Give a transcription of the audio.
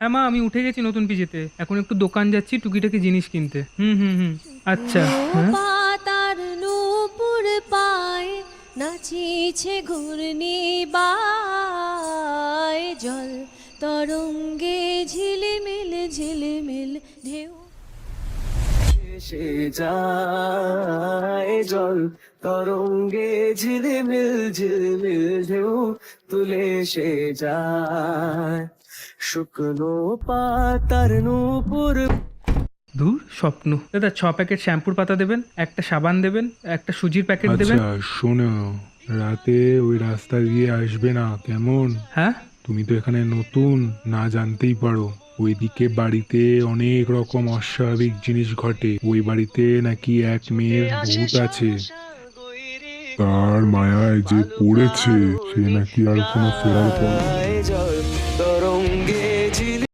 হ্যাঁ মা, আমি উঠে গেছি নতুন পিজিতে, এখন একটু দোকান যাচ্ছি টুকিটাকি জিনিস কিনতে। হুম হুম হুম। আচ্ছা। হ্যাঁ। পাতার নূপুর পায়ে নাচিছে ঘূর্ণি বায়, জল তরঙ্গে ঝিলিমিল ঝিলিমিল ঢেউ সে যায় জল তরঙ্গে ঝিলিমিল ঝিলিমিল ঢেউ তুলে সে যায় শুকনো পাতার নূপুর। ধুর স্বপ্ন। দাদা 6 প্যাকেট শ্যাম্পুর পাতা দেবেন, একটা সাবান দেবেন, একটা সুজির প্যাকেট দেবেন। আচ্ছা শোনো, রাতে ওই রাস্তা দিয়ে আসবে না কেমন? হ্যাঁ। তুমি তো এখানে নতুন, না জানতেই পারো। ওইদিকে বাড়িতে অনেক রকম অস্বাভাবিক জিনিস ঘটে। ওই বাড়িতে নাকি এক মেয়ের ভূত আছে। তার মায়ায় যে পড়েছে সে নাকি আর কোনো ফেরার পথ